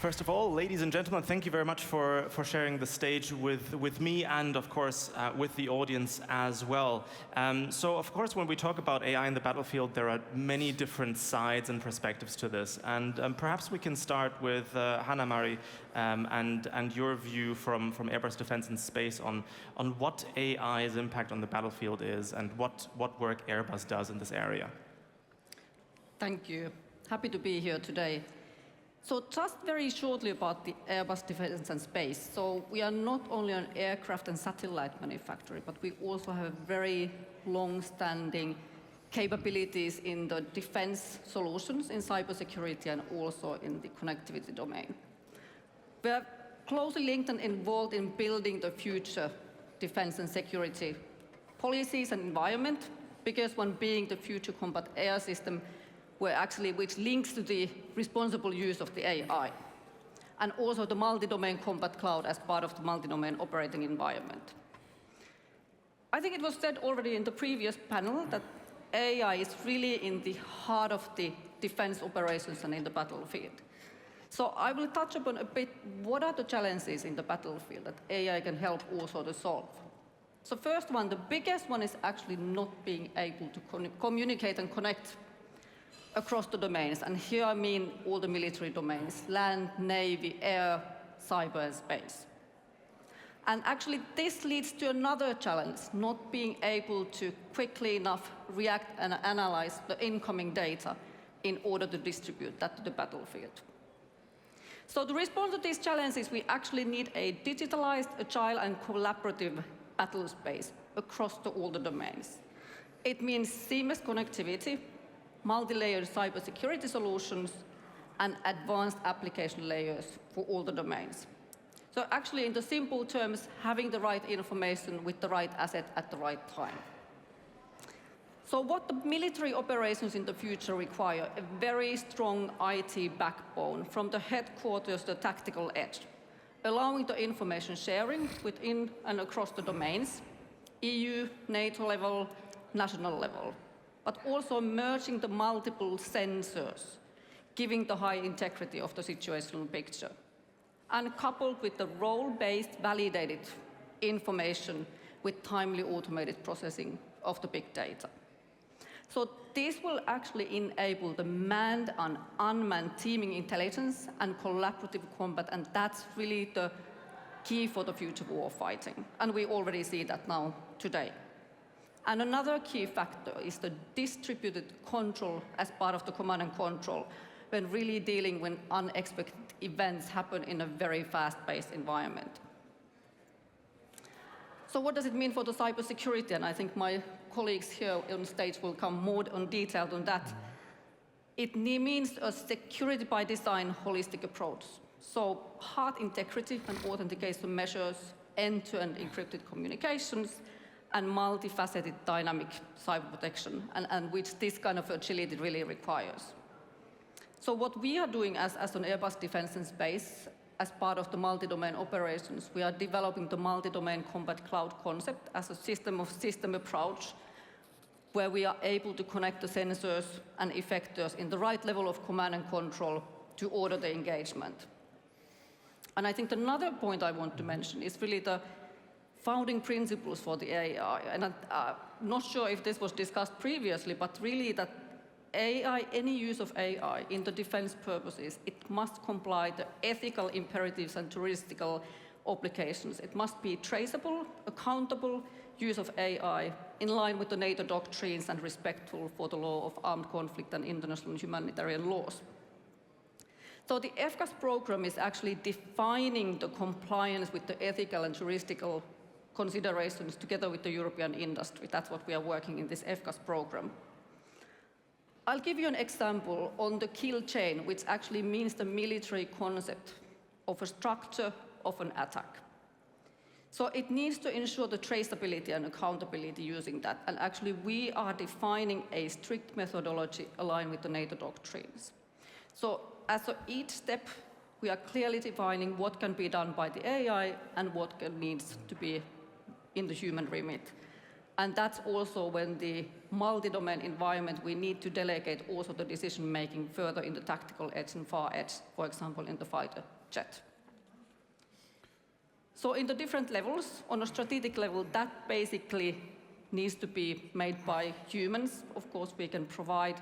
First of all, ladies and gentlemen, thank you very much for sharing the stage with me and, of course, with the audience as well. So, of course, when we talk about AI in the battlefield, there are many different sides and perspectives to this. And perhaps we can start with Hanna-Mari and your view from Airbus Defence and Space on what AI's impact on the battlefield is and what work Airbus does in this area. Thank you. Happy to be here today. So just very shortly about the Airbus Defence and Space. So we are not only an aircraft and satellite manufacturer, but we also have very long-standing capabilities in the defense solutions, in cybersecurity, and also in the connectivity domain. We are closely linked and involved in building the future defense and security policies and environment, biggest one being the future combat air system, which links to the responsible use of the AI, and also the multi-domain combat cloud as part of the multi-domain operating environment. I think it was said already in the previous panel that AI is really in the heart of the defense operations and in the battlefield. So I will touch upon a bit what are the challenges in the battlefield that AI can help also to solve. So first one, the biggest one is actually not being able to communicate and connect across the domains, and here I mean all the military domains, land, navy, air, cyber, and space. And actually this leads to another challenge, not being able to quickly enough react and analyze the incoming data in order to distribute that to the battlefield. So to respond to these challenges, we actually need a digitalized, agile, and collaborative battle space across all the domains. It means seamless connectivity, multi-layered cybersecurity solutions, and advanced application layers for all the domains. So actually, in the simple terms, having the right information with the right asset at the right time. So what the military operations in the future require, a very strong IT backbone from the headquarters to the tactical edge, allowing the information sharing within and across the domains, EU, NATO level, national level, but also merging the multiple sensors, giving the high integrity of the situational picture, and coupled with the role-based validated information with timely automated processing of the big data. So this will actually enable the manned and unmanned teaming intelligence and collaborative combat, and that's really the key for the future war fighting. And we already see that now today. And another key factor is the distributed control as part of the command and control when really dealing when unexpected events happen in a very fast-paced environment. So what does it mean for the cybersecurity? And I think my colleagues here on stage will come more on detail on that. It means a security by design holistic approach. So hard integrity and authentication measures, end-to-end encrypted communications, and multifaceted dynamic cyber protection, and which this kind of agility really requires. So what we are doing as an Airbus Defence and Space, as part of the multi-domain operations, we are developing the multi-domain combat cloud concept as a system approach, where we are able to connect the sensors and effectors in the right level of command and control to order the engagement. And I think another point I want to mention is really the founding principles for the AI. And I'm not sure if this was discussed previously, but really that AI, any use of AI in the defense purposes, it must comply the ethical imperatives and juridical obligations. It must be traceable, accountable use of AI in line with the NATO doctrines and respectful for the law of armed conflict and international humanitarian laws. So the FCAS program is actually defining the compliance with the ethical and juridical considerations together with the European industry. That's what we are working in this FCAS program. I'll give you an example on the kill chain, which actually means the military concept of a structure of an attack. So it needs to ensure the traceability and accountability using that. And actually, we are defining a strict methodology aligned with the NATO doctrines. So as of each step, we are clearly defining what can be done by the AI and what needs to be in the human remit. And that's also when the multi-domain environment, we need to delegate also the decision-making further in the tactical edge and far edge, for example, in the fighter jet. So in the different levels, on a strategic level, that basically needs to be made by humans. Of course, we can provide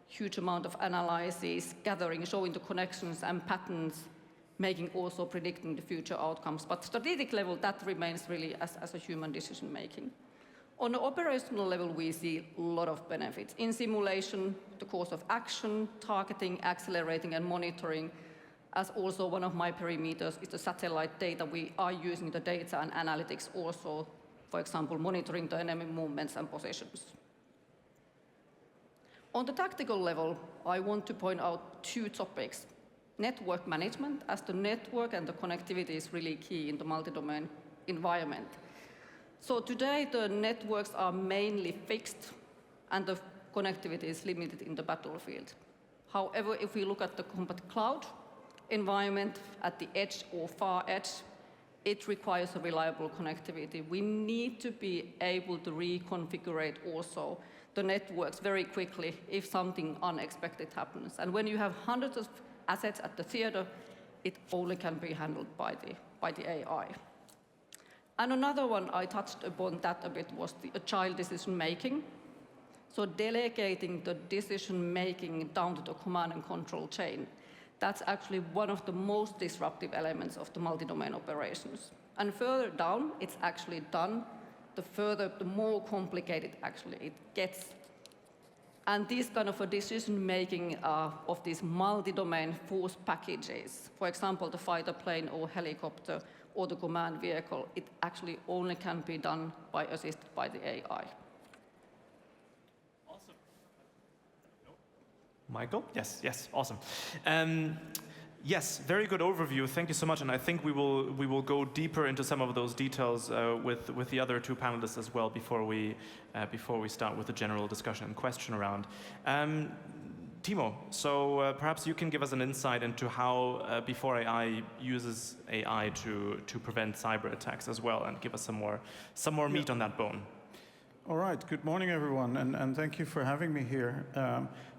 huge amount of analysis, gathering, showing the connections and patterns, making also predicting the future outcomes. But strategic level, that remains really as a human decision-making. On the operational level, we see a lot of benefits. In simulation, the course of action, targeting, accelerating, and monitoring, as also one of my perimeters is the satellite data. We are using the data and analytics also, for example, monitoring the enemy movements and positions. On the tactical level, I want to point out two topics. Network management, as the network and the connectivity is really key in the multi-domain environment. So today, the networks are mainly fixed, and the connectivity is limited in the battlefield. However, if we look at the combat cloud environment at the edge or far edge, it requires a reliable connectivity. We need to be able to reconfigure also the networks very quickly if something unexpected happens. And when you have hundreds of assets at the theater, it only can be handled by the AI. And another one, I touched upon that a bit, was the agile decision-making. So delegating the decision-making down to the command and control chain. That's actually one of the most disruptive elements of the multi-domain operations. And further down, it's actually done, the more complicated actually it gets. And this kind of a decision-making of these multi-domain force packages, for example, the fighter plane or helicopter or the command vehicle, it actually only can be done assisted by the AI. Awesome. Michael? Yes, awesome. Yes, very good overview. Thank you so much. And I think we will go deeper into some of those details with the other two panelists as well before we start with the general discussion and question round. Timo, so perhaps you can give us an insight into how BforeAI uses AI to prevent cyber attacks as well, and give us some more meat on that bone. All right. Good morning, everyone, and thank you for having me here.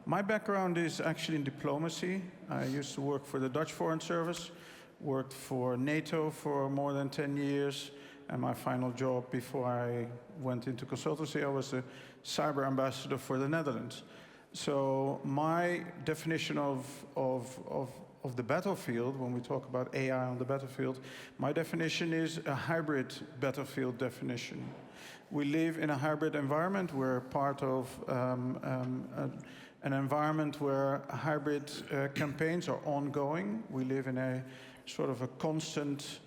My background is actually in diplomacy. I used to work for the Dutch Foreign Service, worked for NATO for more than 10 years, and my final job before I went into consultancy, I was the cyber ambassador for the Netherlands. So my definition of the battlefield, when we talk about AI on the battlefield, my definition is a hybrid battlefield definition. We live in a hybrid environment. We're part of an environment where hybrid campaigns are ongoing. We live in a sort of a constant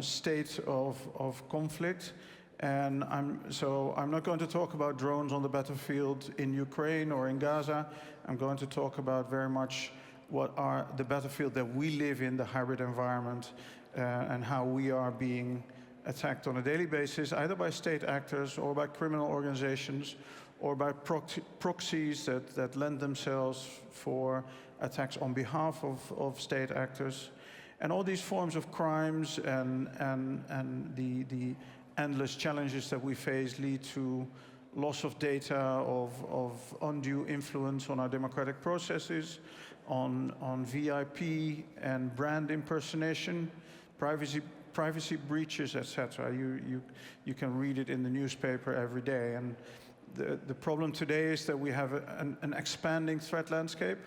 state of conflict. And I'm not going to talk about drones on the battlefield in Ukraine or in Gaza. I'm going to talk about very much what are the battlefield that we live in, the hybrid environment, and how we are being attacked on a daily basis, either by state actors or by criminal organizations or by proxies that lend themselves for attacks on behalf of state actors. And all these forms of crimes and the endless challenges that we face lead to loss of data, of undue influence on our democratic processes, on VIP and brand impersonation, privacy breaches, etc. You can read it in the newspaper every day. And the problem today is that we have an expanding threat landscape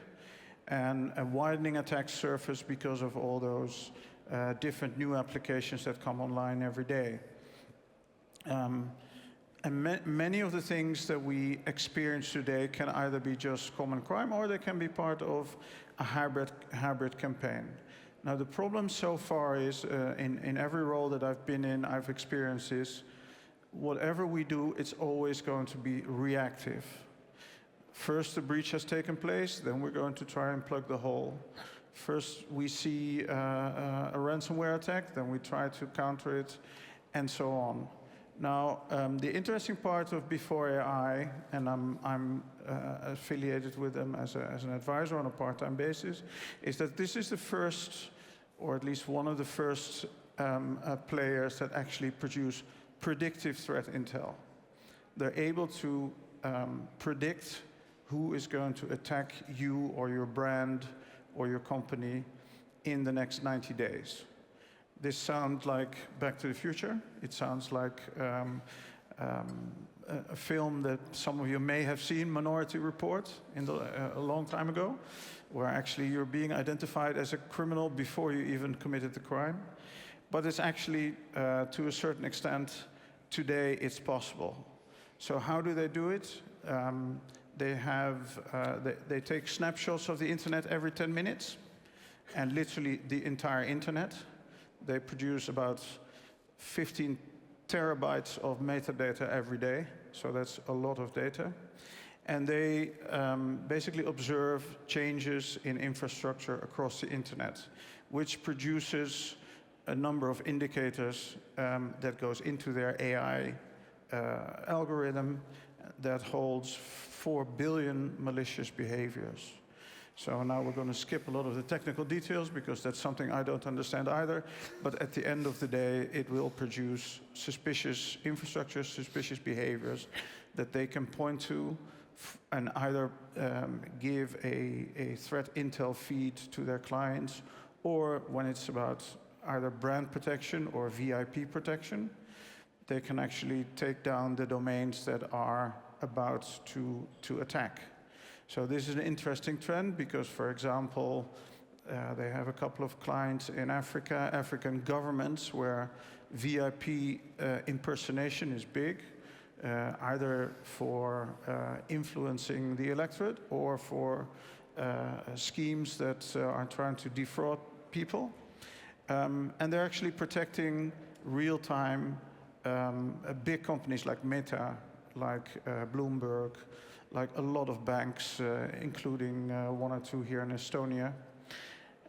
and a widening attack surface because of all those different new applications that come online every day. And many of the things that we experience today can either be just common crime or they can be part of a hybrid campaign. Now, the problem so far is, in every role that I've been in, I've experienced this, whatever we do, it's always going to be reactive. First, the breach has taken place, then we're going to try and plug the hole. First, we see a ransomware attack, then we try to counter it, and so on. Now, the interesting part of BforeAI, and I'm affiliated with them as an advisor on a part-time basis, is that this is the first, or at least one of the first players that actually produce predictive threat intel. they're able to predict who is going to attack you or your brand or your company in the next 90 days. This sounds like Back to the Future. It sounds like a film that some of you may have seen, Minority Report, a long time ago, where actually you're being identified as a criminal before you even committed the crime. But it's actually, to a certain extent, today it's possible. So how do they do it? They take snapshots of the internet every 10 minutes, and literally the entire internet. They produce about 15 terabytes of metadata every day, so that's a lot of data. And they basically observe changes in infrastructure across the internet, which produces a number of indicators that goes into their AI algorithm that holds 4 billion malicious behaviors. So now we're going to skip a lot of the technical details because that's something I don't understand either. But at the end of the day, it will produce suspicious infrastructure, suspicious behaviors that they can point to and either give a threat intel feed to their clients, or when it's about either brand protection or VIP protection, they can actually take down the domains that are about to attack. So this is an interesting trend because, for example, they have a couple of clients in Africa, African governments, where VIP impersonation is big, either for influencing the electorate or for schemes that are trying to defraud people. And they're actually protecting real-time big companies like Meta, like Bloomberg, like a lot of banks, including one or two here in Estonia.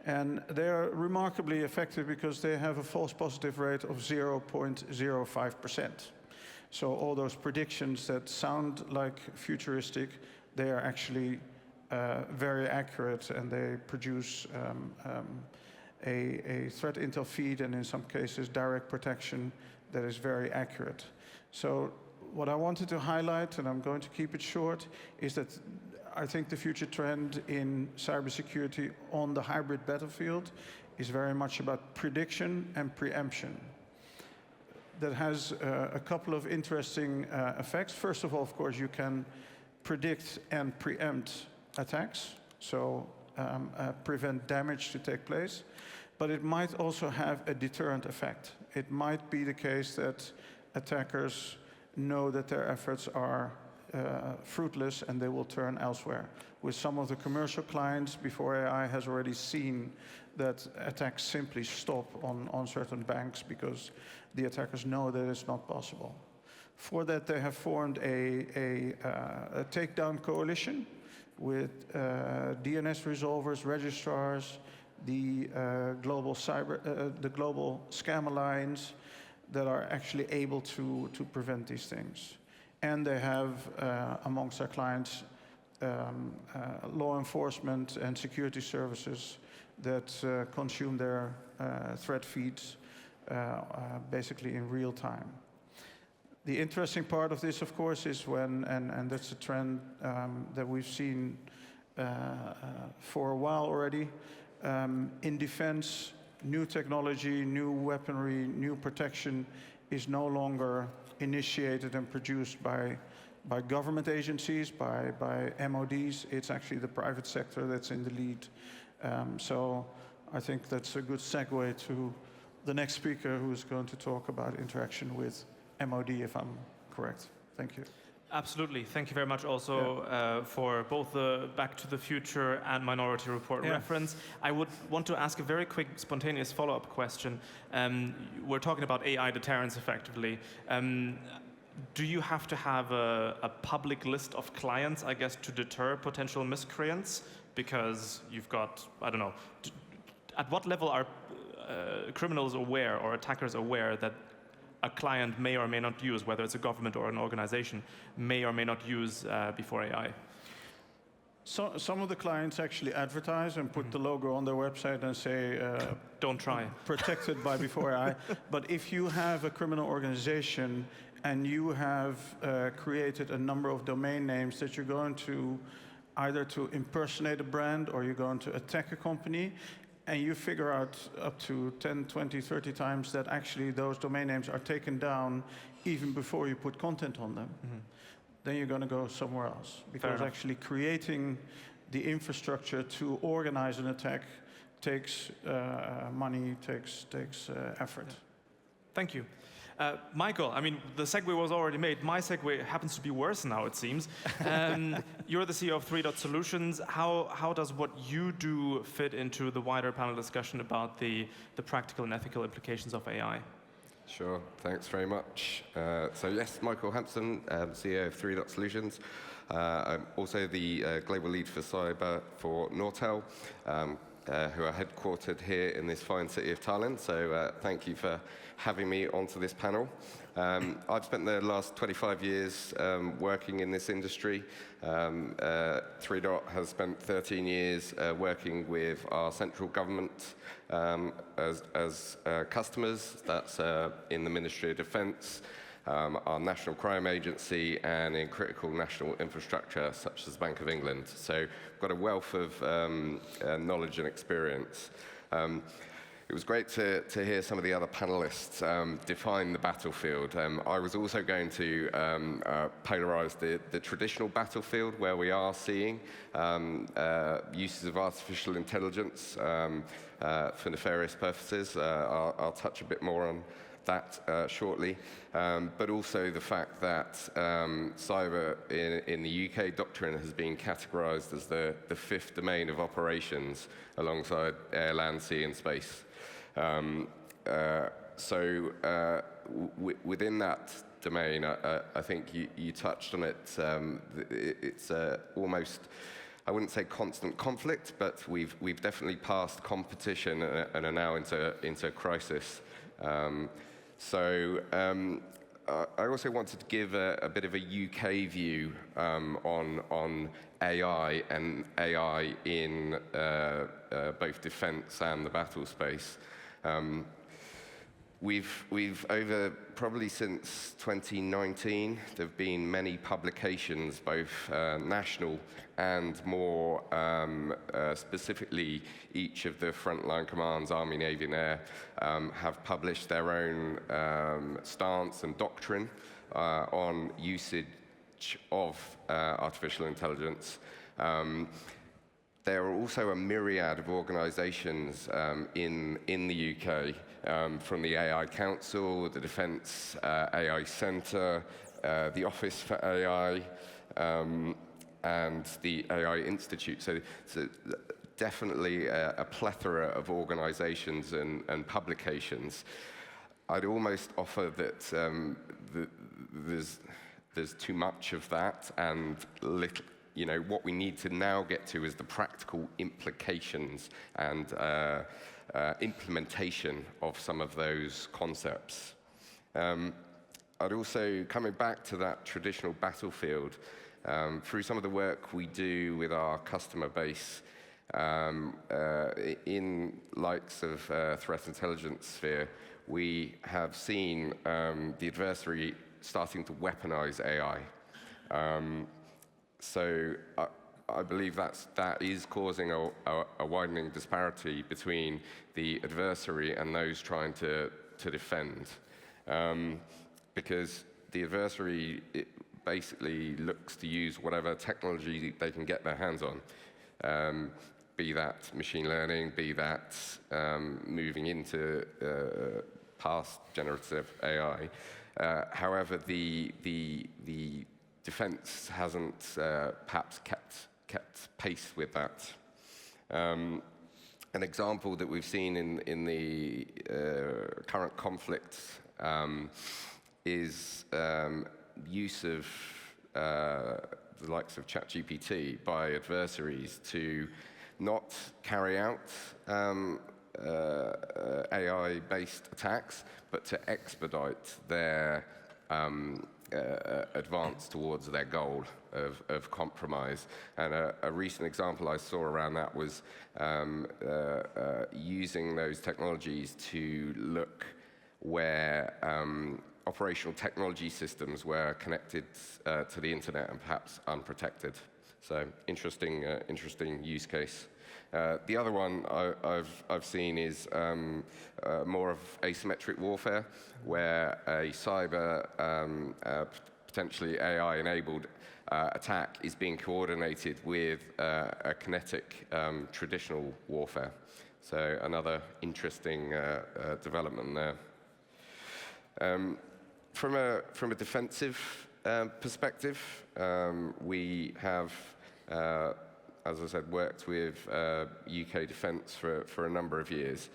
And they're remarkably effective because they have a false positive rate of 0.05%. So all those predictions that sound like futuristic, they are actually very accurate, and they produce a threat intel feed, and in some cases direct protection that is very accurate. So what I wanted to highlight, and I'm going to keep it short, is that I think the future trend in cybersecurity on the hybrid battlefield is very much about prediction and preemption. That has a couple of interesting effects. First of all, of course, you can predict and preempt attacks, so prevent damage to take place. But it might also have a deterrent effect. It might be the case that attackers know that their efforts are fruitless and they will turn elsewhere. With some of the commercial clients, BforeAI has already seen that attacks simply stop on certain banks because the attackers know that it's not possible. For that, they have formed a takedown coalition with DNS resolvers, registrars, the global scam alliance, that are actually able to prevent these things. And they have, amongst their clients, law enforcement and security services that consume their threat feeds basically in real time. The interesting part of this, of course, is when, and that's a trend that we've seen for a while already, in defense, new technology, new weaponry, new protection is no longer initiated and produced by government agencies, by MODs. It's actually the private sector that's in the lead. So I think that's a good segue to the next speaker, who's going to talk about interaction with MOD, if I'm correct. Thank you. Absolutely. Thank you very much also for both the Back to the Future and Minority Report reference. I would want to ask a very quick, spontaneous follow-up question. We're talking about AI deterrence effectively. Do you have to have a public list of clients, I guess, to deter potential miscreants? Because you've got, I don't know, at what level are criminals aware or attackers aware that a client may or may not use, whether it's a government or an organization, may or may not use BforeAI? So, some of the clients actually advertise and put the logo on their website and say, don't try. Protected by BforeAI. But if you have a criminal organization and you have created a number of domain names that you're going to either to impersonate a brand or you're going to attack a company, and you figure out up to 10, 20, 30 times that actually those domain names are taken down even before you put content on them, then you're going to go somewhere else. Because actually creating the infrastructure to organize an attack takes money, takes effort. Yeah. Thank you. Michael, I mean, the segue was already made. My segue happens to be worse now, it seems. You're the CEO of 3Solutions. How does what you do fit into the wider panel discussion about the practical and ethical implications of AI? Sure, thanks very much. So yes, Michael Hampson, CEO of 3Solutions. I'm also the global lead for cyber for Nortel, who are headquartered here in this fine city of Thailand. So thank you for having me onto this panel. I've spent the last 25 years working in this industry. 3 has spent 13 years working with our central government as customers. That's in the Ministry of Defence, our National Crime Agency, and in critical national infrastructure such as the Bank of England. So we've got a wealth of knowledge and experience. It was great to hear some of the other panelists define the battlefield. I was also going to polarize the traditional battlefield where we are seeing uses of artificial intelligence for nefarious purposes. I'll touch a bit more on that shortly, but also the fact that cyber in the UK doctrine has been categorized as the 5th domain of operations alongside air, land, sea, and space. Within that domain, I think you touched on it. It's almost, I wouldn't say constant conflict, but we've definitely passed competition and are now into crisis. I also wanted to give a bit of a UK view on AI and AI in both defence and the battle space. We've over probably since 2019, there have been many publications, both national and more specifically, each of the frontline commands, Army, Navy, and Air, have published their own stance and doctrine on usage of artificial intelligence. There are also a myriad of organizations in the UK, from the AI Council, the Defence AI Centre, the Office for AI, and the AI Institute. So definitely a plethora of organizations and publications. I'd almost offer that there's too much of that and little. You know, what we need to now get to is the practical implications and implementation of some of those concepts. I'd also, coming back to that traditional battlefield, through some of the work we do with our customer base in likes of threat intelligence sphere, we have seen the adversary starting to weaponize AI. So I believe that is causing a widening disparity between the adversary and those trying to defend. Because the adversary basically looks to use whatever technology they can get their hands on, be that machine learning, be that moving into past generative AI. However, the defense hasn't perhaps kept pace with that. An example that we've seen in the current conflict is use of the likes of ChatGPT by adversaries to not carry out AI-based attacks, but to expedite their advance towards their goal of compromise. And a recent example I saw around that was using those technologies to look where operational technology systems were connected to the internet and perhaps unprotected. So interesting use case. The other one I've seen is more of asymmetric warfare, where a cyber, potentially AI-enabled attack is being coordinated with a kinetic traditional warfare. So another interesting development there. From a defensive perspective, we have, as I said, worked with UK defence for a number of years.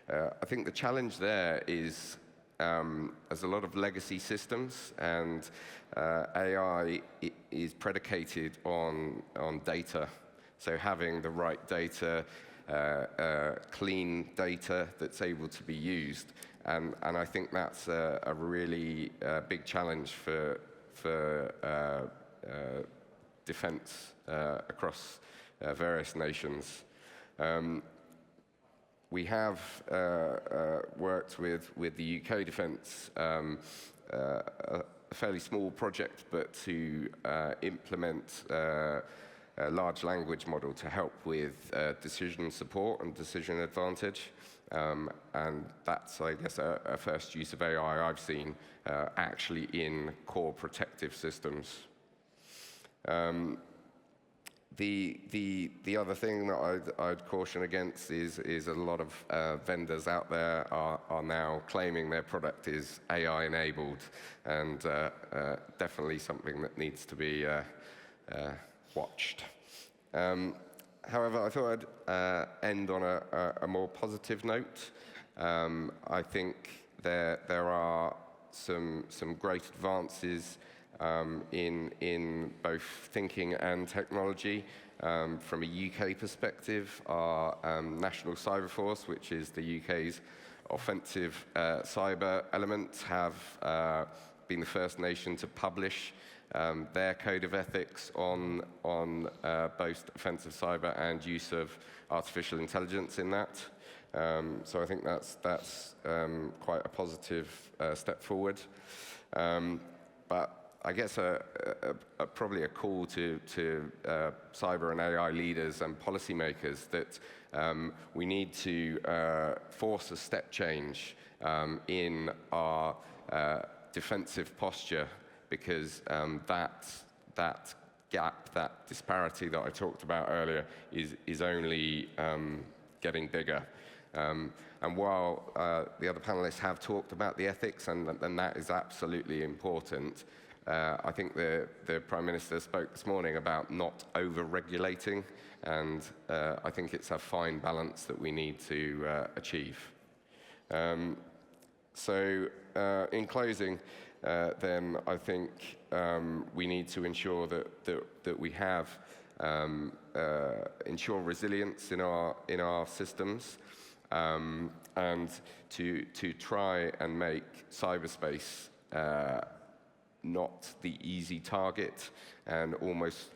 I think the challenge there is there's a lot of legacy systems, and AI is predicated on data. So having the right data, clean data that's able to be used. And I think that's a really big challenge for defence across various nations. We have worked with the UK defence, a fairly small project, but to implement a large language model to help with decision support and decision advantage. And that's, I guess, a first use of AI I've seen actually in core protective systems. The other thing that I'd caution against is a lot of vendors out there are now claiming their product is AI enabled, and definitely something that needs to be watched. However, I thought I'd end on a more positive note. I think there are some great advances in both thinking and technology. From a UK perspective, our National Cyber Force, which is the UK's offensive cyber element, have been the first nation to publish their code of ethics on both offensive cyber and use of artificial intelligence in that. So I think that's quite a positive step forward. But I guess probably a call to cyber and AI leaders and policymakers that we need to force a step change in our defensive posture, because that gap, that disparity that I talked about earlier is only getting bigger. And while the other panelists have talked about the ethics, and that is absolutely important, I think the Prime Minister spoke this morning about not over-regulating, and I think it's a fine balance that we need to achieve. So in closing, then I think we need to ensure that we have ensure resilience in our systems, and to try and make cyberspace not the easy target, and almost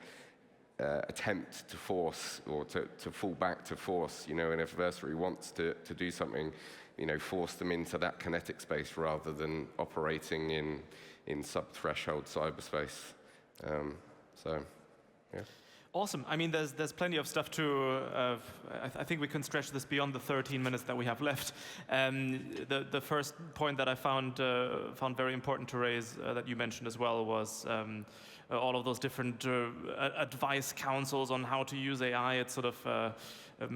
attempt to force or to fall back to force. You know, an adversary wants to do something, you know, force them into that kinetic space rather than operating in sub-threshold cyberspace. So, yeah. Awesome. I mean, there's plenty of stuff to. I think we can stretch this beyond the 13 minutes that we have left. The first point that I found very important to raise, that you mentioned as well, was all of those different advice councils on how to use AI. It sort of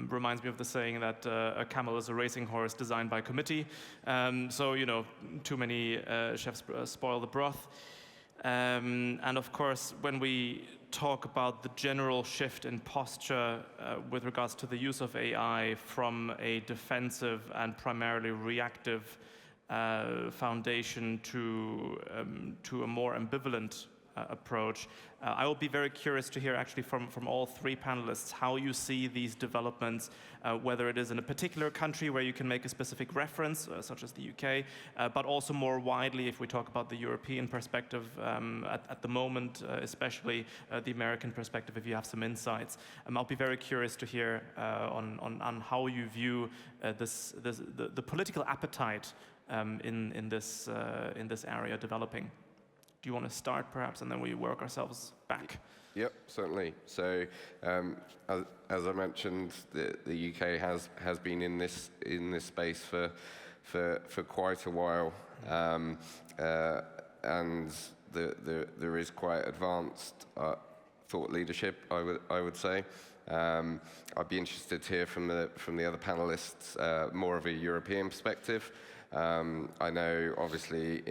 reminds me of the saying that a camel is a racing horse designed by committee. So, you know, too many chefs spoil the broth. And of course, when we talk about the general shift in posture with regards to the use of AI from a defensive and primarily reactive foundation to a more ambivalent approach, I will be very curious to hear actually from all three panelists how you see these developments, whether it is in a particular country where you can make a specific reference, such as the UK, but also more widely if we talk about the European perspective at the moment, especially the American perspective, if you have some insights. I'll be very curious to hear on how you view the political appetite in this area developing. Do you want to start perhaps, and then we work ourselves back? Yep, certainly. So, as I mentioned, the UK has been in this space for quite a while, and there is quite advanced thought leadership, I would say. I'd be interested to hear from the other panelists more of a European perspective. I know, obviously,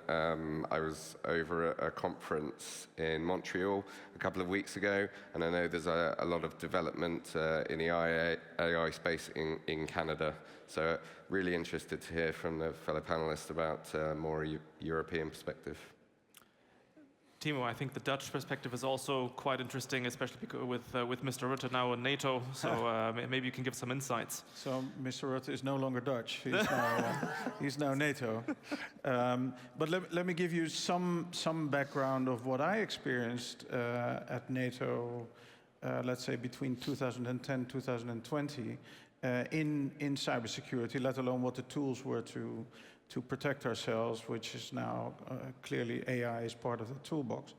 I was over at a conference in Montreal a couple of weeks ago, and I know there's a lot of development in the AI space in Canada. So really interested to hear from the fellow panelists about more European perspective. Timo, I think the Dutch perspective is also quite interesting, especially with Mr. Rutte now in NATO. So maybe you can give some insights. So Mr. Rutte is no longer Dutch. He's now NATO. But let me give you some background of what I experienced at NATO, let's say between 2010 2020, in cybersecurity, let alone what the tools were to protect ourselves, which is now clearly AI is part of the toolbox.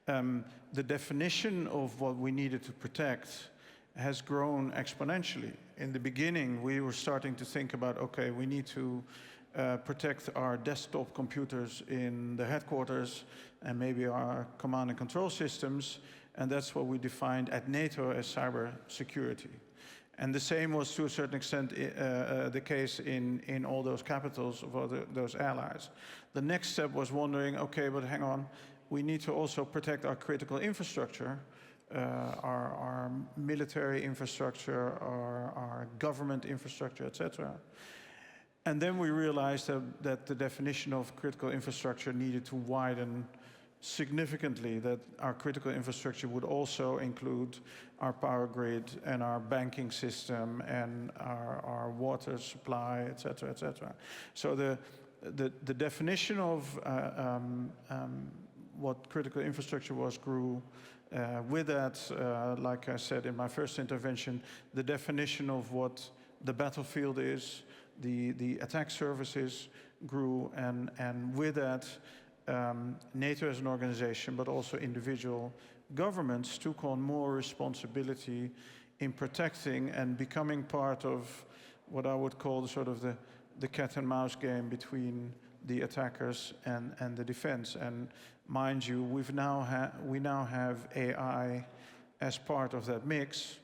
The definition of what we needed to protect has grown exponentially. In the beginning, we were starting to think about, okay, we need to protect our desktop computers in the headquarters and maybe our command and control systems, and that's what we defined at NATO as cyber security. And the same was, to a certain extent, the case in all those capitals of all those allies. The next step was wondering, okay, but hang on, we need to also protect our critical infrastructure, our military infrastructure, our government infrastructure, etc. And then we realized that the definition of critical infrastructure needed to widen significantly, that our critical infrastructure would also include our power grid and our banking system and our water supply, et cetera, et cetera. So the definition of what critical infrastructure was grew. With that, like I said in my first intervention, the definition of what the battlefield is, the attack surfaces grew, and with that, NATO as an organization, but also individual governments took on more responsibility in protecting and becoming part of what I would call sort of the cat and mouse game between the attackers and the defense. And mind you, we now have AI as part of that mix.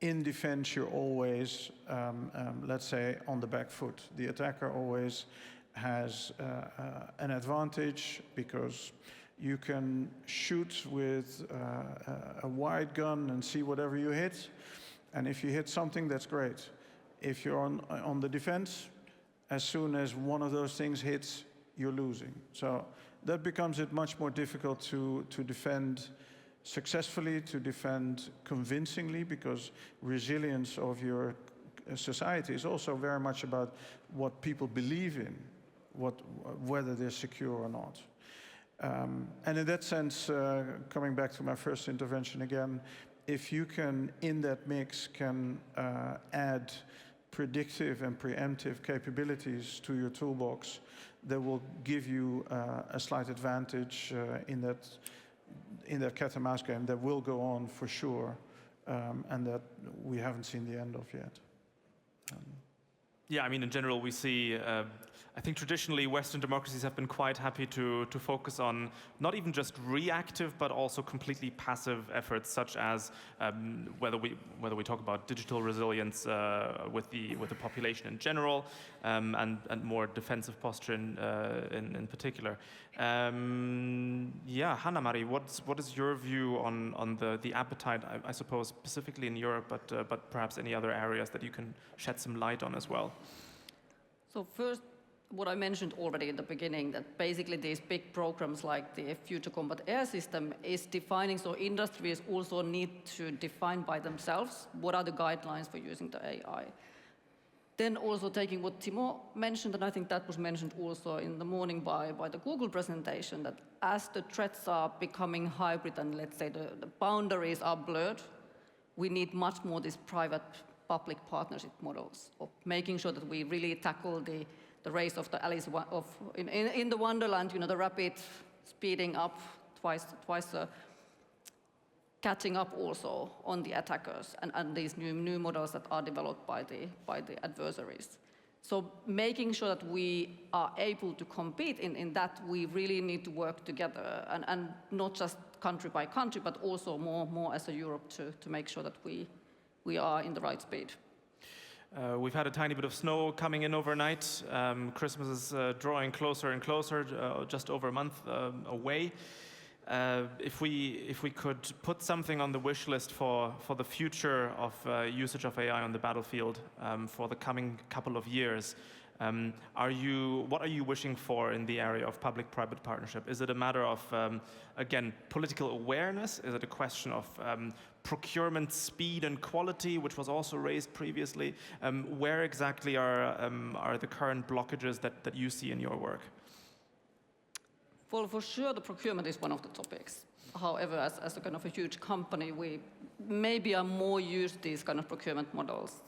In defense, you're always, let's say, on the back foot. The attacker always has an advantage because you can shoot with a wide gun and see whatever you hit. And if you hit something, that's great. If you're on the defense, as soon as one of those things hits, you're losing. So that becomes it much more difficult to defend successfully, to defend convincingly, because resilience of your society is also very much about what people believe in, whether they're secure or not. And in that sense, coming back to my first intervention again, if you can, in that mix, can add predictive and preemptive capabilities to your toolbox that will give you a slight advantage in that cat and mouse game that will go on for sure, and that we haven't seen the end of yet. Yeah, I mean, in general, we see, I think traditionally Western democracies have been quite happy to focus on not even just reactive, but also completely passive efforts, such as whether we talk about digital resilience with the population in general, and more defensive posture in particular. Yeah, Hanna-Mari, what is your view on the appetite, I suppose, specifically in Europe, but perhaps any other areas that you can shed some light on as well? So first, what I mentioned already in the beginning, that basically these big programs like the Future Combat Air System is defining, so industries also need to define by themselves what are the guidelines for using the AI. Then also taking what Timo mentioned, and I think that was mentioned also in the morning by the Google presentation, that as the threats are becoming hybrid and let's say the boundaries are blurred, we need much more this private public partnership models, of making sure that we really tackle the race of the Alice in the Wonderland, the rapid speeding up, twice catching up also on the attackers and these new models that are developed by the adversaries. So making sure that we are able to compete in that, we really need to work together, and not just country by country, but also more as a Europe to make sure that we are in the right speed. We've had a tiny bit of snow coming in overnight. Christmas is drawing closer and closer, just over a month away. If we could put something on the wish list for the future of usage of AI on the battlefield for the coming couple of years, what are you wishing for in the area of public-private partnership? Is it a matter of, again, political awareness? Is it a question of procurement speed and quality, which was also raised previously? Where exactly are the current blockages that you see in your work? Well, for sure, the procurement is one of the topics. However, as a kind of a huge company, we maybe are more used to these kind of procurement models.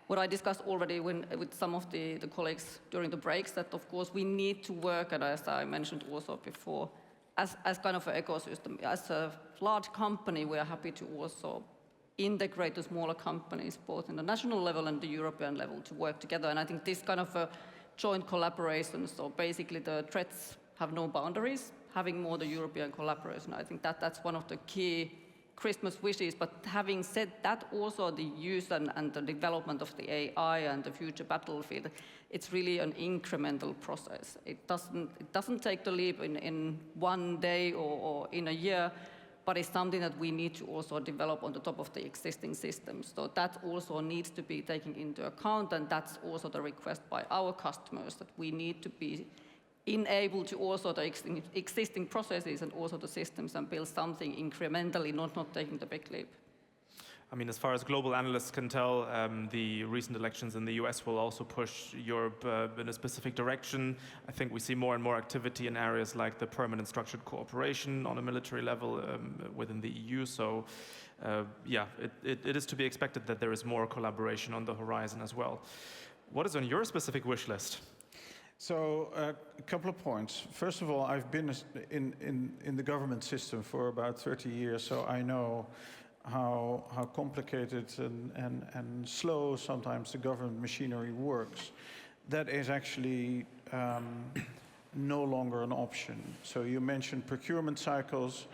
What I discussed already with some of the colleagues during the breaks, that of course we need to work, and as I mentioned also before, as kind of an ecosystem. As a large company, we are happy to also integrate the smaller companies, both in the national level and the European level, to work together. And I think this kind of a joint collaboration, so basically the threats have no boundaries, having more the European collaboration. I think that's one of the key Christmas wishes. But having said that, also the use and the development of the AI and the future battlefield, it's really an incremental process. It doesn't take the leap in one day or in a year, but it's something that we need to also develop on the top of the existing systems. So that also needs to be taken into account, and that's also the request by our customers, that we need to be enable to also the existing processes and also the systems and build something incrementally, not taking the big leap. I mean, as far as global analysts can tell, the recent elections in the US will also push Europe in a specific direction. I think we see more and more activity in areas like the permanent structured cooperation on a military level within the EU. So, yeah, it is to be expected that there is more collaboration on the horizon as well. What is on your specific wish list? So a couple of points. First of all, I've been in the government system for about 30 years, so I know how complicated and slow sometimes the government machinery works. That is actually no longer an option. So you mentioned procurement cycles.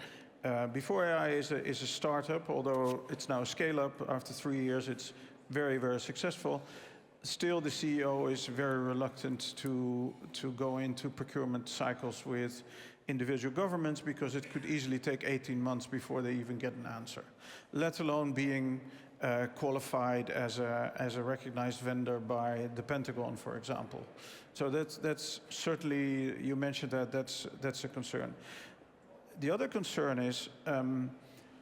BforeAI is a startup, although it's now a scale-up. After 3 years, it's very, very successful. Still, the CEO is very reluctant to go into procurement cycles with individual governments, because it could easily take 18 months before they even get an answer, let alone being qualified as a recognized vendor by the Pentagon, for example. So that's certainly, you mentioned that's a concern. The other concern is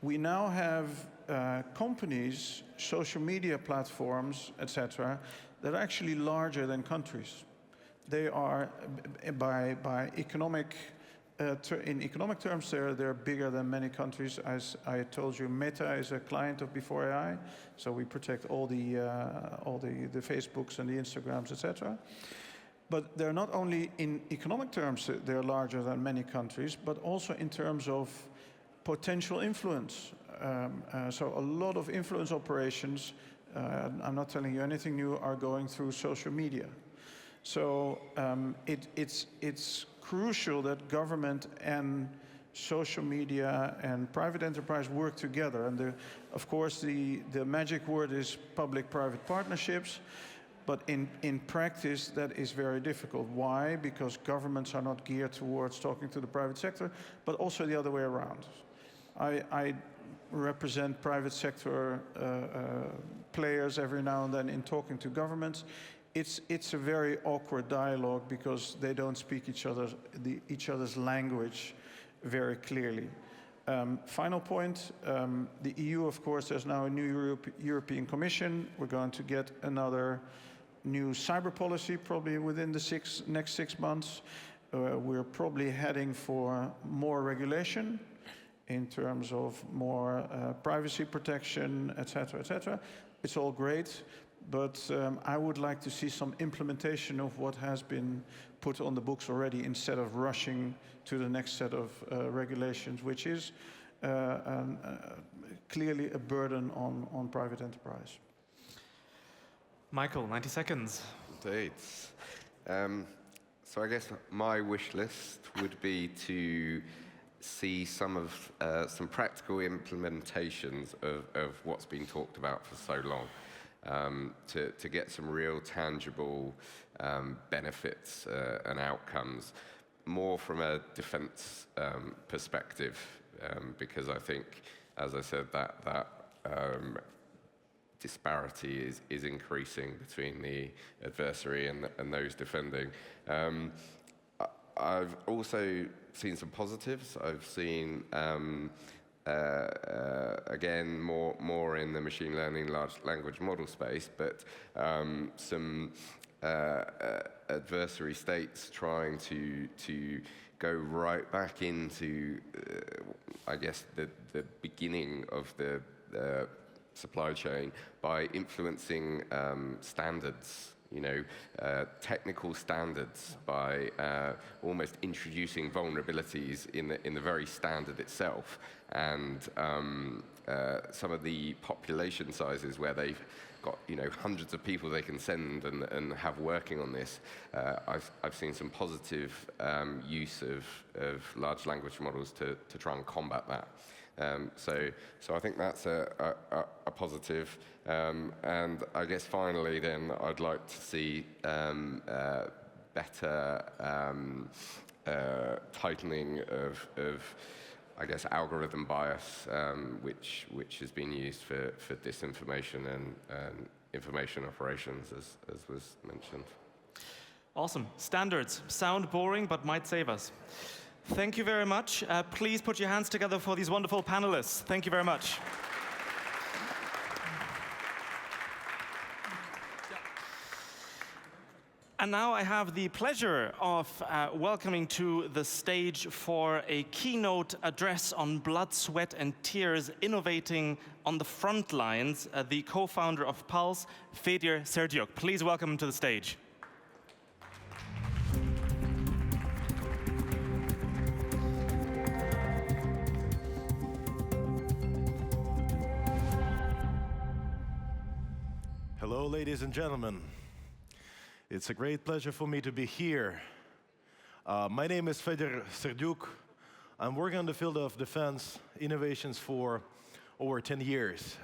we now have companies, social media platforms, etc., that are actually larger than countries. They are, by economic, in economic terms, they're bigger than many countries. As I told you, Meta is a client of BforeAI, so we protect all the Facebooks and the Instagrams, etc. But they're not only in economic terms, they're larger than many countries, but also in terms of potential influence. So a lot of influence operations, I'm not telling you anything new, are going through social media. So it's crucial that government and social media and private enterprise work together. And of course, the magic word is public-private partnerships. But in practice, that is very difficult. Why? Because governments are not geared towards talking to the private sector, but also the other way around. I represent private sector players every now and then in talking to governments. It's a very awkward dialogue because they don't speak each other's language very clearly. Final point, the EU, of course, there's now a new European Commission. We're going to get another new cyber policy probably within the next 6 months. We're probably heading for more regulation in terms of more privacy protection, etc., etc. It's all great, but I would like to see some implementation of what has been put on the books already instead of rushing to the next set of regulations, which is clearly a burden on private enterprise. Michael, 90 seconds. Indeed. So I guess my wish list would be to see some practical implementations of what's been talked about for so long, to get some real tangible benefits and outcomes, more from a defense perspective, because I think, as I said, that disparity is increasing between the adversary and those defending. I've also seen some positives. I've seen, again, more in the machine learning large language model space, but some adversary states trying to go right back into, I guess, the beginning of the supply chain by influencing standards, technical standards, by almost introducing vulnerabilities in the very standard itself, and some of the population sizes where they've got hundreds of people they can send and have working on this. I've seen some positive use of large language models to try and combat that. So I think that's a positive. And I guess finally then I'd like to see better tightening of I guess algorithm bias, which has been used for disinformation and information operations, as was mentioned. Awesome. Standards sound boring, but might save us. Thank you very much. Please put your hands together for these wonderful panelists. Thank you very much. And now I have the pleasure of welcoming to the stage for a keynote address on blood, sweat, and tears, innovating on the front lines, the co-founder of Pulse, Fedir Serdiuk. Please welcome him to the stage. Hello, ladies and gentlemen. It's a great pleasure for me to be here. My name is Fedir Serdiuk. I'm working on the field of defense innovations for over 10 years.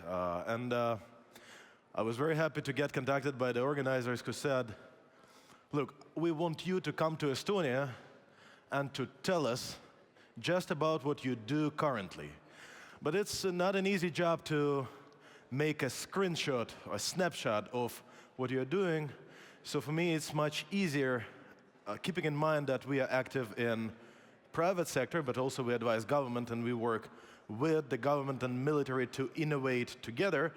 And I was very happy to get contacted by the organizers who said, look, we want you to come to Estonia and to tell us just about what you do currently. But it's not an easy job to make a screenshot or a snapshot of what you're doing. So for me, it's much easier, keeping in mind that we are active in private sector, but also we advise government, and we work with the government and military to innovate together,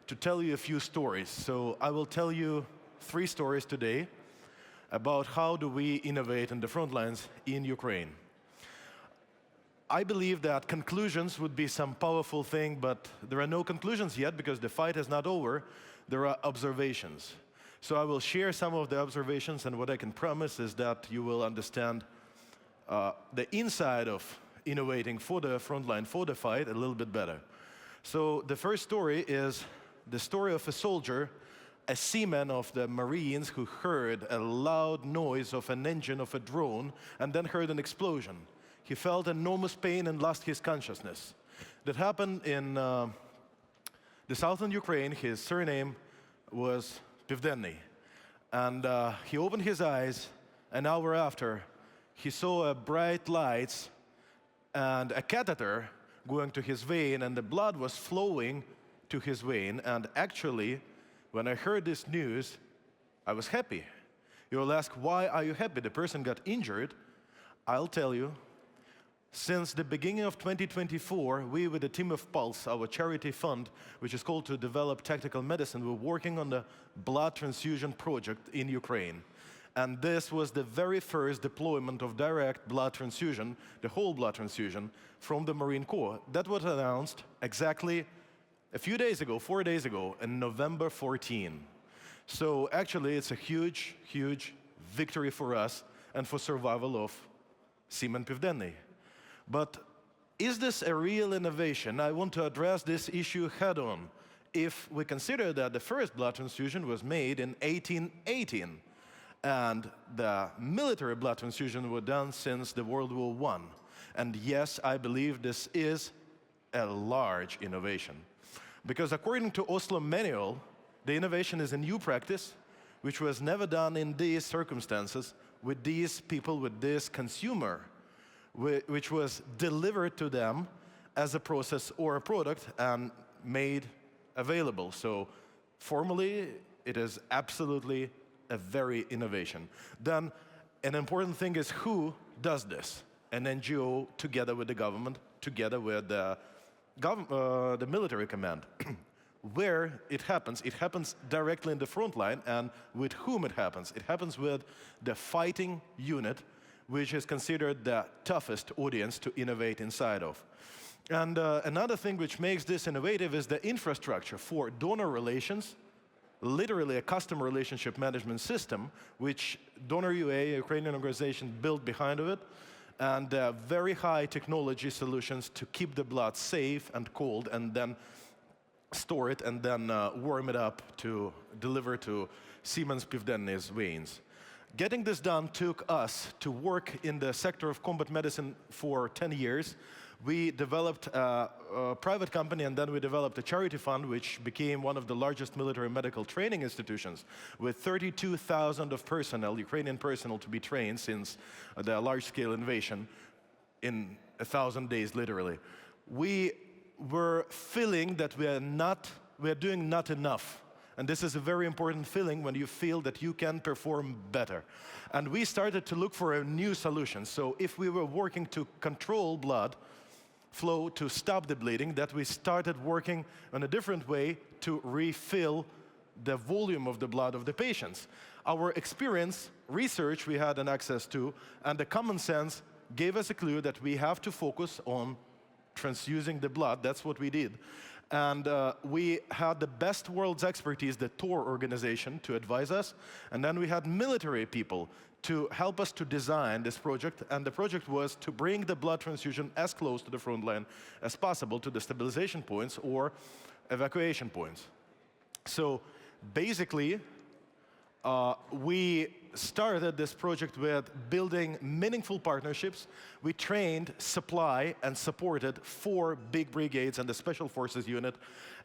to tell you a few stories. So I will tell you 3 stories today about how do we innovate in the front lines in Ukraine. I believe that conclusions would be some powerful thing, but there are no conclusions yet because the fight is not over. There are observations. So I will share some of the observations, and what I can promise is that you will understand the inside of innovating for the front line, for the fight, a little bit better. So the first story is the story of a soldier, a seaman of the Marines, who heard a loud noise of an engine of a drone and then heard an explosion. He felt enormous pain and lost his consciousness. That happened in the southern Ukraine. His surname was Tuovinen. And he opened his eyes. An hour after, he saw bright lights and a catheter going to his vein, and the blood was flowing to his vein. And actually, when I heard this news, I was happy. You will ask, why are you happy? The person got injured. I'll tell you. Since the beginning of 2024, we, with the team of Pulse, our charity fund, which is called to develop tactical medicine, we're working on the blood transfusion project in Ukraine. And this was the very first deployment of direct blood transfusion, the whole blood transfusion, from the Marine Corps. That was announced exactly a few days ago, 4 days ago, on November 14. So actually, it's a huge, huge victory for us and for survival of Seaman Pivdenny. But is this a real innovation? I want to address this issue head-on. If we consider that the first blood transfusion was made in 1818, and the military blood transfusion were done since the World War I. And yes, I believe this is a large innovation. Because according to Oslo Manual, the innovation is a new practice which was never done in these circumstances with these people, with this consumer, which was delivered to them as a process or a product and made available. So formally, it is absolutely a very innovation. Then an important thing is who does this? An NGO together with the government, together with the military command. Where it happens directly in the front line, and with whom it happens. It happens with the fighting unit, which is considered the toughest audience to innovate inside of. And another thing which makes this innovative is the infrastructure for donor relations, literally a customer relationship management system, which Donor UA, a Ukrainian organization, built behind of it, and very high technology solutions to keep the blood safe and cold, and then store it, and then warm it up to deliver to Seaman Pivdenny's veins. Getting this done took us to work in the sector of combat medicine for 10 years. We developed a private company, and then we developed a charity fund, which became one of the largest military medical training institutions, with 32,000 of personnel, Ukrainian personnel, to be trained since the large-scale invasion in 1,000 days, literally. We were feeling that we are doing not enough. And this is a very important feeling when you feel that you can perform better. And we started to look for a new solution. So if we were working to control blood flow to stop the bleeding, that we started working on a different way to refill the volume of the blood of the patients. Our experience, research we had an access to, and the common sense gave us a clue that we have to focus on transfusing the blood. That's what we did. And we had the best world's expertise, the TOR organization, to advise us. And then we had military people to help us to design this project. And the project was to bring the blood transfusion as close to the front line as possible, to the stabilization points or evacuation points. So basically, we started this project with building meaningful partnerships. We trained, supply, and supported 4 big brigades and the Special Forces unit,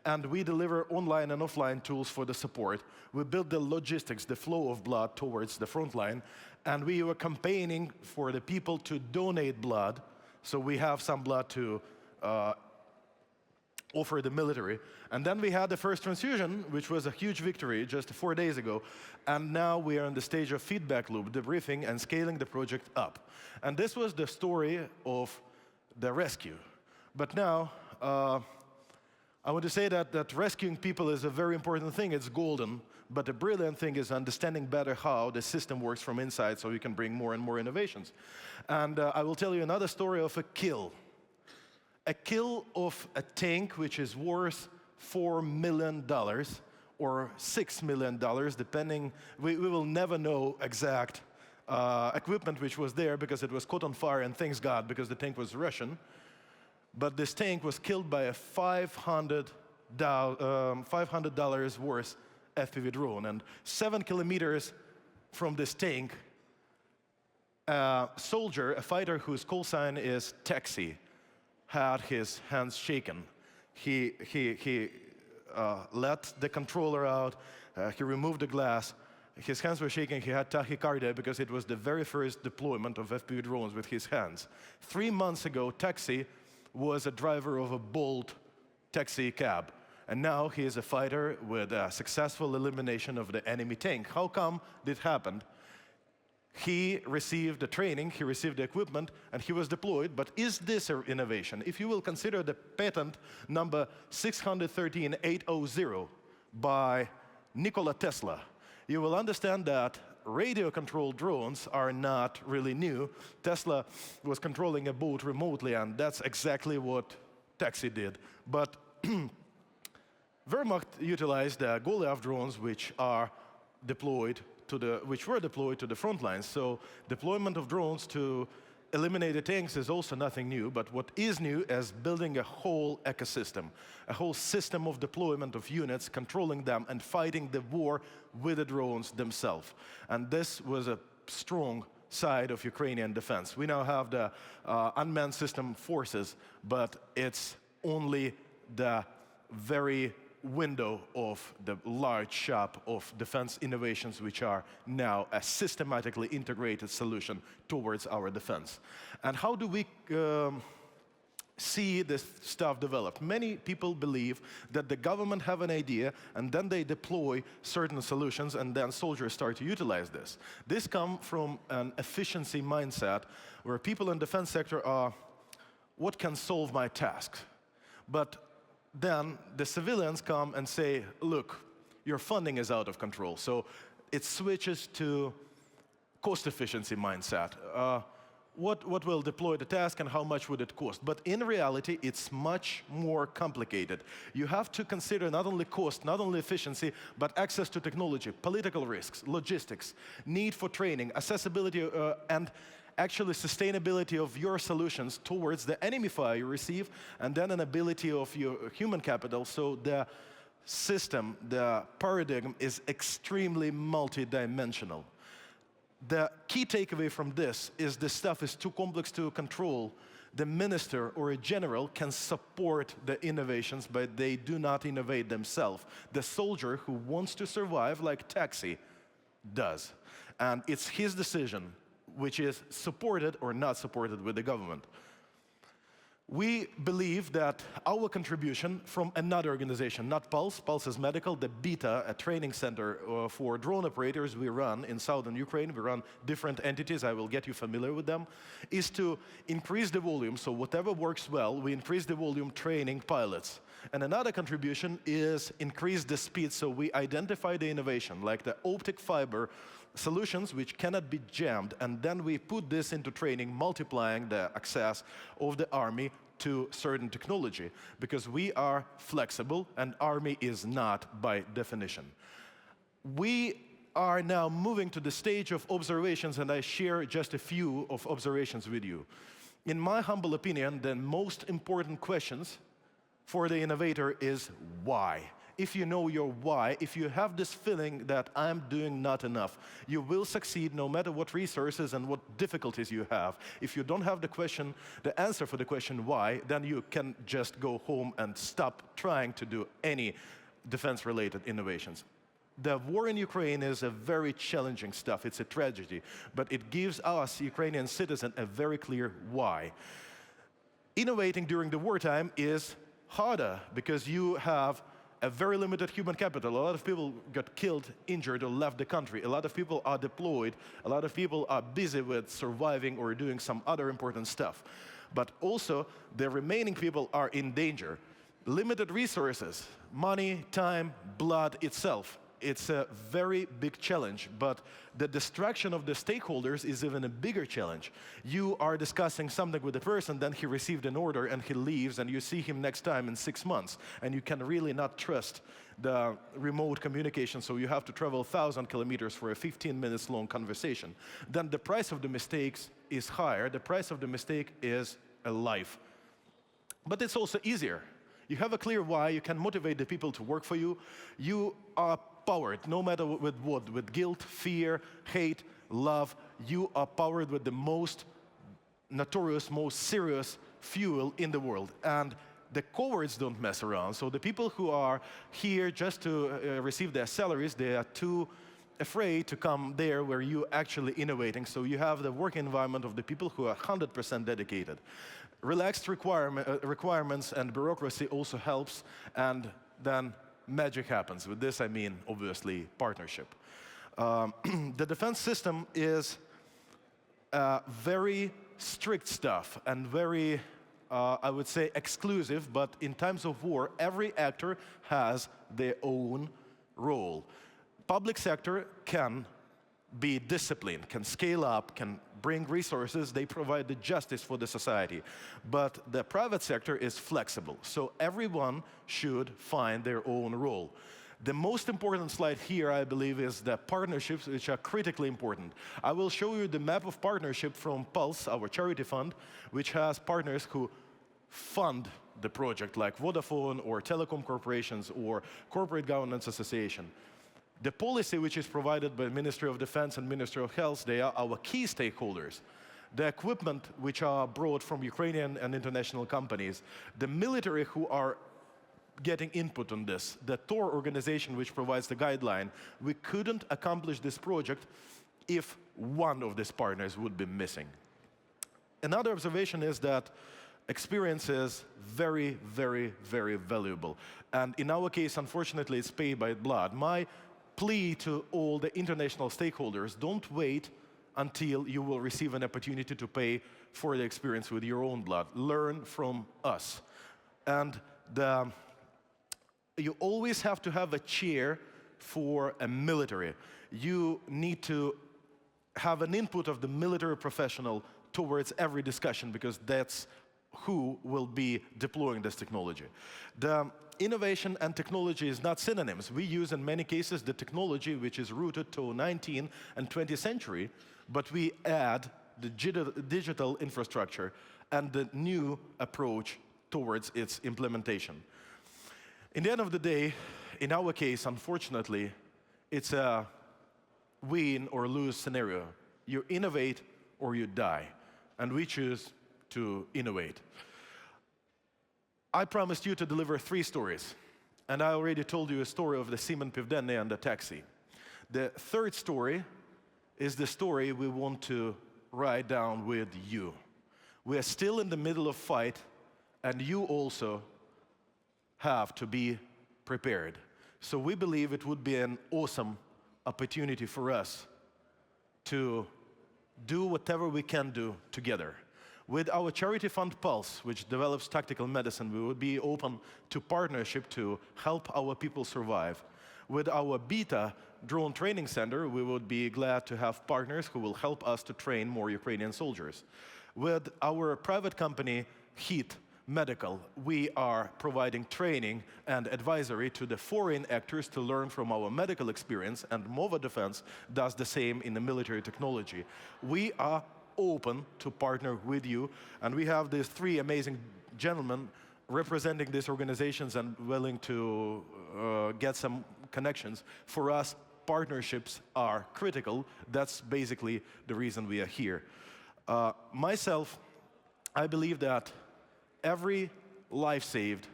and we deliver online and offline tools for the support. We built the logistics, the flow of blood towards the front line, and we were campaigning for the people to donate blood, so we have some blood to offer the military. And then we had the first transfusion, which was a huge victory just 4 days ago. And now we are in the stage of feedback loop, debriefing, and scaling the project up. And this was the story of the rescue. But now, I want to say that rescuing people is a very important thing. It's golden. But the brilliant thing is understanding better how the system works from inside so you can bring more and more innovations. And I will tell you another story of a kill. A kill of a tank which is worth $4 million or $6 million, depending. We will never know exact equipment which was there because it was caught on fire, and thanks God, because the tank was Russian. But this tank was killed by a $500 worth FPV drone. And 7 kilometers from this tank, a soldier, a fighter whose call sign is taxi, had his hands shaken. He let the controller out, he removed the glass, his hands were shaking, he had tachycardia because it was the very first deployment of FPV drones with his hands. 3 months ago, Taxi was a driver of a Bolt taxi cab, and now he is a fighter with a successful elimination of the enemy tank. How come this happened? He received the training, he received the equipment, and he was deployed. But is this an innovation? If you will consider the patent number 613.800 by Nikola Tesla, you will understand that radio-controlled drones are not really new. Tesla was controlling a boat remotely, and that's exactly what Taxi did. But Wehrmacht utilized Goliath drones, which were deployed to the front lines. So deployment of drones to eliminate the tanks is also nothing new, but what is new is building a whole ecosystem, a whole system of deployment of units, controlling them and fighting the war with the drones themselves. And this was a strong side of Ukrainian defense. We now have the unmanned system forces, but it's only the very window of the large shop of defense innovations, which are now a systematically integrated solution towards our defense. And how do we see this stuff develop? Many people believe that the government have an idea and then they deploy certain solutions and then soldiers start to utilize this. This comes from an efficiency mindset where people in the defense sector are, what can solve my task? But then the civilians come and say, look, your funding is out of control. So it switches to cost efficiency mindset. What will deploy the task and how much would it cost? But in reality, it's much more complicated. You have to consider not only cost, not only efficiency, but access to technology, political risks, logistics, need for training, accessibility, and actually sustainability of your solutions towards the enemy fire you receive, and then an ability of your human capital. So the system, the paradigm is extremely multidimensional. The key takeaway from this is this stuff is too complex to control. The minister or a general can support the innovations, but they do not innovate themselves. The soldier who wants to survive, like Taxi, does. And it's his decision, which is supported or not supported with the government. We believe that our contribution from another organization, not Pulse, Pulse is medical, the Beta, a training center for drone operators we run in southern Ukraine, we run different entities, I will get you familiar with them, is to increase the volume, so whatever works well, we increase the volume training pilots. And another contribution is increase the speed, so we identify the innovation, like the optic fiber solutions which cannot be jammed, and then we put this into training, multiplying the access of the army to certain technology, because we are flexible and army is not by definition. We are now moving to the stage of observations, and I share just a few of observations with you. In my humble opinion, the most important questions for the innovator is why. If you know your why, if you have this feeling that I'm doing not enough, you will succeed no matter what resources and what difficulties you have. If you don't have the answer for the question why, then you can just go home and stop trying to do any defense-related innovations. The war in Ukraine is a very challenging stuff. It's a tragedy, but it gives us, Ukrainian citizens, a very clear why. Innovating during the wartime is harder because you have a very limited human capital. A lot of people got killed, injured, or left the country. A lot of people are deployed. A lot of people are busy with surviving or doing some other important stuff. But also, the remaining people are in danger. Limited resources, money, time, blood itself. It's a very big challenge, but the distraction of the stakeholders is even a bigger challenge. You are discussing something with a person, then he received an order and he leaves, and you see him next time in 6 months, and you can really not trust the remote communication, so you have to travel 1,000 kilometers for a 15 minutes long conversation. Then the price of the mistakes is higher. The price of the mistake is a life. But it's also easier. You have a clear why, you can motivate the people to work for you. You are powered, no matter with what, with guilt, fear, hate, love. You are powered with the most notorious, most serious fuel in the world. And the cowards don't mess around. So the people who are here just to receive their salaries, they are too afraid to come there where you're actually innovating. So you have the work environment of the people who are 100% dedicated. Relaxed requirements and bureaucracy also helps, and then magic happens. With this, I mean, obviously, partnership. The defense system is very strict stuff and very, I would say, exclusive, but in times of war, every actor has their own role. Public sector can be disciplined, can scale up, can bring resources, they provide the justice for the society. But the private sector is flexible, so everyone should find their own role. The most important slide here, I believe, is the partnerships, which are critically important. I will show you the map of partnership from Pulse, our charity fund, which has partners who fund the project, like Vodafone or telecom corporations or corporate governance association. The policy which is provided by the Ministry of Defense and Ministry of Health, they are our key stakeholders. The equipment which are brought from Ukrainian and international companies, the military who are getting input on this, the TOR organization which provides the guideline, we couldn't accomplish this project if one of these partners would be missing. Another observation is that experience is very, very, very valuable. And in our case, unfortunately, it's paid by blood. My plea to all the international stakeholders, don't wait until you will receive an opportunity to pay for the experience with your own blood. Learn from us. And you always have to have a chair for a military. You need to have an input of the military professional towards every discussion, because that's who will be deploying this technology. The innovation and technology is not synonyms. We use in many cases the technology which is rooted to 19th and 20th century, but we add the digital infrastructure and the new approach towards its implementation. In the end of the day, in our case, unfortunately, it's a win or lose scenario. You innovate or you die, and we choose to innovate. I promised you to deliver 3 stories, and I already told you a story of the Simon Pivdenne and the taxi. The third story is the story we want to write down with you. We are still in the middle of fight, and you also have to be prepared. So we believe it would be an awesome opportunity for us to do whatever we can do together. With our charity fund Pulse, which develops tactical medicine, we would be open to partnership to help our people survive. With our Beta drone training center, we would be glad to have partners who will help us to train more Ukrainian soldiers. With our private company HEAT Medical, we are providing training and advisory to the foreign actors to learn from our medical experience, and MOVA Defense does the same in the military technology. We are open to partner with you, and we have these 3 amazing gentlemen representing these organizations and willing to get some connections. For us, partnerships are critical. That's basically the reason we are here. Myself, I believe that every life saved,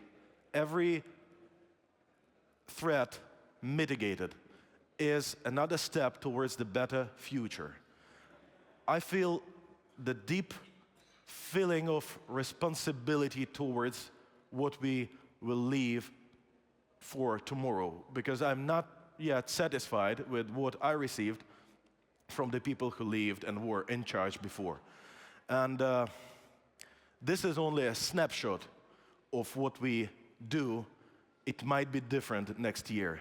every threat mitigated is another step towards the better future. I feel the deep feeling of responsibility towards what we will leave for tomorrow, because I'm not yet satisfied with what I received from the people who lived and were in charge before. And this is only a snapshot of what we do. It might be different next year.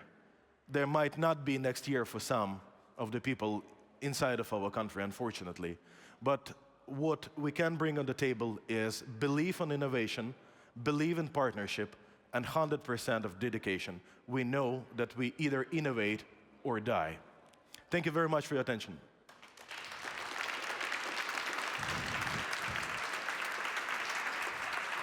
There might not be next year for some of the people inside of our country, unfortunately. But what we can bring on the table is belief in innovation, belief in partnership, and 100% of dedication. We know that we either innovate or die. Thank you very much for your attention.